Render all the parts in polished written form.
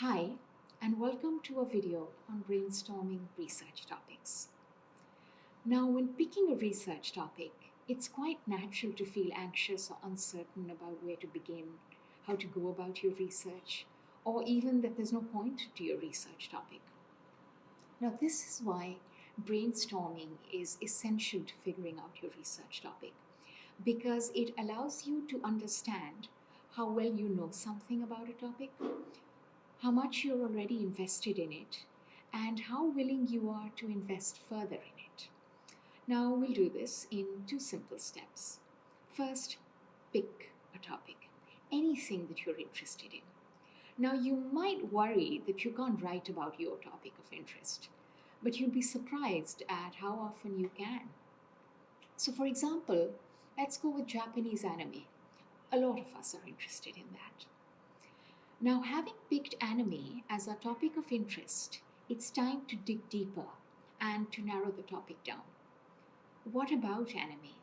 Hi, and welcome to a video on brainstorming research topics. Now, when picking a research topic, it's quite natural to feel anxious or uncertain about where to begin, how to go about your research, or even that there's no point to your research topic. Now, this is why brainstorming is essential to figuring out your research topic because it allows you to understand how well you know something about a topic, how much you're already invested in it, and how willing you are to invest further in it. Now, we'll do this in two simple steps. First, pick a topic, anything that you're interested in. Now, you might worry that you can't write about your topic of interest, but you'll be surprised at how often you can. So, for example, let's go with Japanese anime. A lot of us are interested in that. Now, having picked anime as our topic of interest, it's time to dig deeper and to narrow the topic down. What about anime?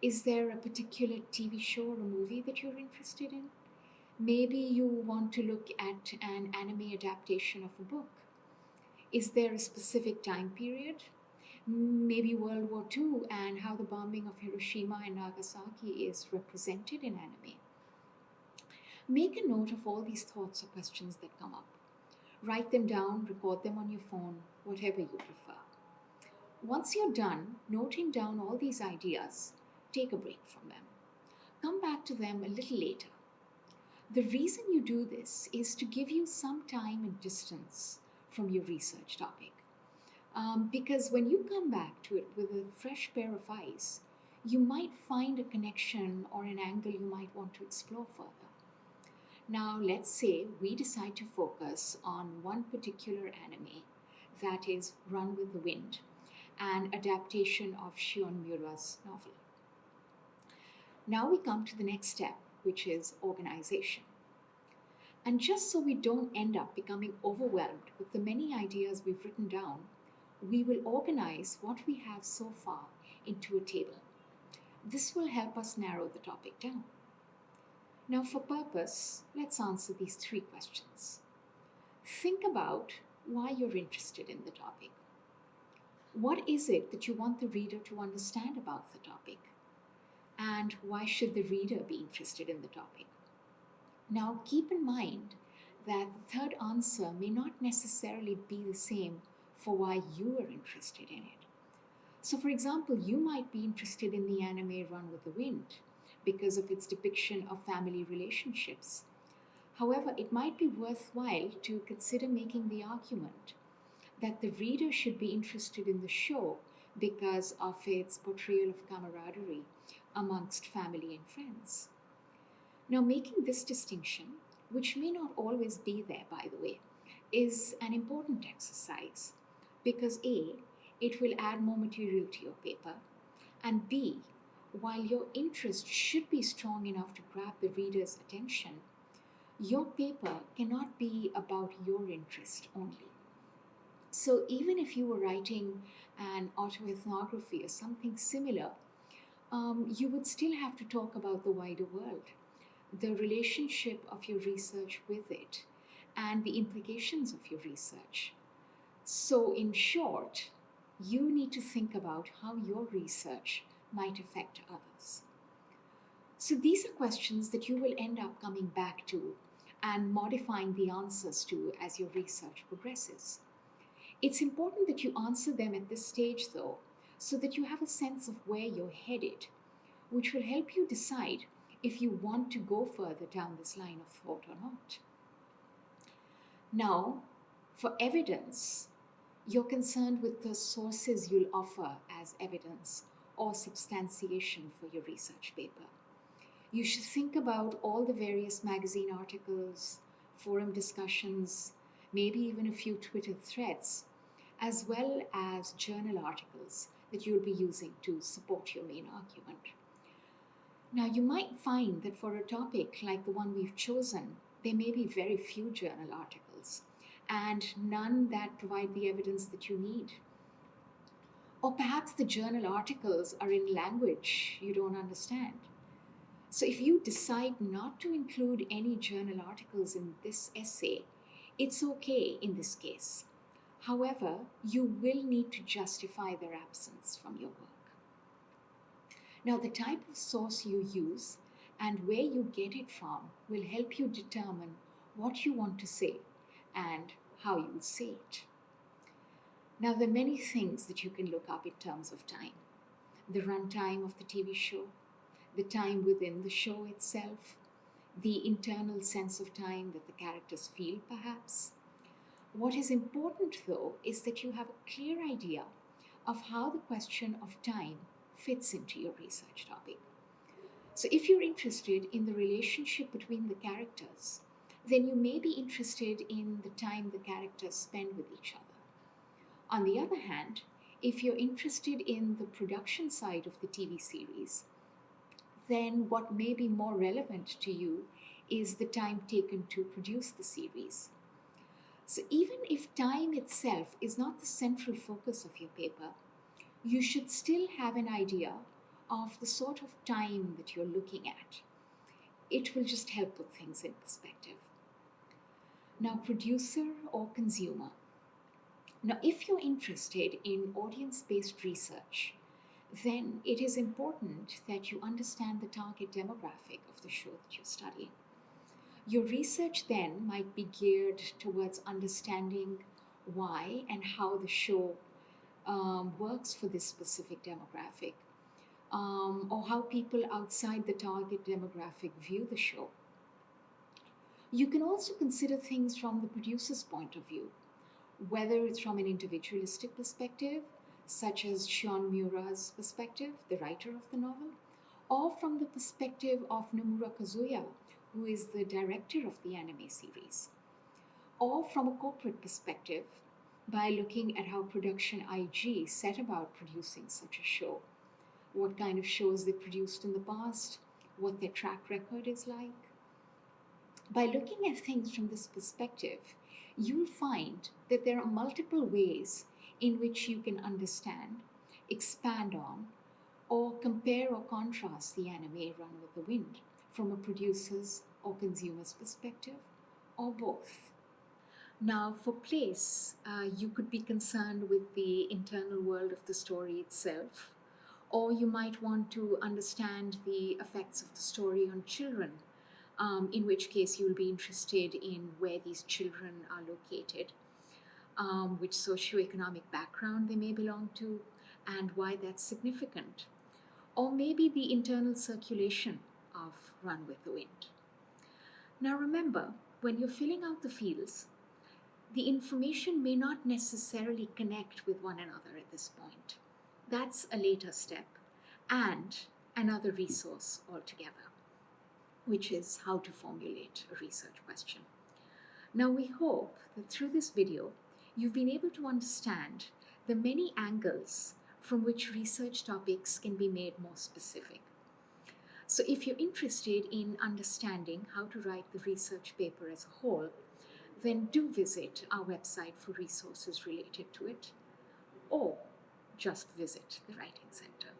Is there a particular TV show or a movie that you're interested in? Maybe you want to look at an anime adaptation of a book. Is there a specific time period? Maybe World War II and how the bombing of Hiroshima and Nagasaki is represented in anime. Make a note of all these thoughts or questions that come up. Write them down, record them on your phone, whatever you prefer. Once you're done noting down all these ideas, take a break from them. Come back to them a little later. The reason you do this is to give you some time and distance from your research topic. Because when you come back to it with a fresh pair of eyes, you might find a connection or an angle you might want to explore further. Now, let's say we decide to focus on one particular anime, that is Run with the Wind, an adaptation of Shion Miura's novel. Now we come to the next step, which is organization. And just so we don't end up becoming overwhelmed with the many ideas we've written down, we will organize what we have so far into a table. This will help us narrow the topic down. Now, for purpose, let's answer these three questions. Think about why you're interested in the topic. What is it that you want the reader to understand about the topic? And why should the reader be interested in the topic? Now, keep in mind that the third answer may not necessarily be the same for why you are interested in it. So, for example, you might be interested in the anime Run with the Wind because of its depiction of family relationships. However, it might be worthwhile to consider making the argument that the reader should be interested in the show because of its portrayal of camaraderie amongst family and friends. Now, making this distinction, which may not always be there, by the way, is an important exercise because A, it will add more material to your paper, and B, while your interest should be strong enough to grab the reader's attention, your paper cannot be about your interest only. So even if you were writing an autoethnography or something similar, you would still have to talk about the wider world, the relationship of your research with it, and the implications of your research. So in short, you need to think about how your research might affect others. So these are questions that you will end up coming back to and modifying the answers to as your research progresses. It's important that you answer them at this stage, though, so that you have a sense of where you're headed, which will help you decide if you want to go further down this line of thought or not. Now, for evidence, you're concerned with the sources you'll offer as evidence or substantiation for your research paper. You should think about all the various magazine articles, forum discussions, maybe even a few Twitter threads, as well as journal articles that you'll be using to support your main argument. Now, you might find that for a topic like the one we've chosen, there may be very few journal articles and none that provide the evidence that you need. Or perhaps the journal articles are in language you don't understand. So if you decide not to include any journal articles in this essay, It's okay in this case. However, you will need to justify their absence from your work. Now, the type of source you use and where you get it from will help you determine what you want to say and how you will say it. Now, there are many things that you can look up in terms of time: the runtime of the TV show, the time within the show itself, the internal sense of time that the characters feel, perhaps. What is important, though, is that you have a clear idea of how the question of time fits into your research topic. So, if you're interested in the relationship between the characters, then you may be interested in the time the characters spend with each other. On the other hand, if you're interested in the production side of the TV series, then what may be more relevant to you is the time taken to produce the series. So, even if time itself is not the central focus of your paper, you should still have an idea of the sort of time that you're looking at. It will just help put things in perspective. Now, producer or consumer. Now, if you're interested in audience-based research, then it is important that you understand the target demographic of the show that you're studying. Your research then might be geared towards understanding why and how the show works for this specific demographic, or how people outside the target demographic view the show. You can also consider things from the producer's point of view, whether it's from an individualistic perspective, such as Sean Mura's perspective, the writer of the novel, or from the perspective of Nomura Kazuya, who is the director of the anime series, or from a corporate perspective, by looking at how Production IG set about producing such a show, what kind of shows they produced in the past, what their track record is like. By looking at things from this perspective, you'll find that there are multiple ways in which you can understand, expand on, or compare or contrast the anime Run with the Wind from a producer's or consumer's perspective, or both. Now, for place, you could be concerned with the internal world of the story itself, or you might want to understand the effects of the story on children, in which case you'll be interested in where these children are located, which socioeconomic background they may belong to, and why that's significant. Or maybe the internal circulation of Run with the Wind. Now remember, when you're filling out the fields, the information may not necessarily connect with one another at this point. That's a later step and another resource altogether, which is how to formulate a research question. Now, we hope that through this video, you've been able to understand the many angles from which research topics can be made more specific. So if you're interested in understanding how to write the research paper as a whole, then do visit our website for resources related to it, or just visit the Writing Center.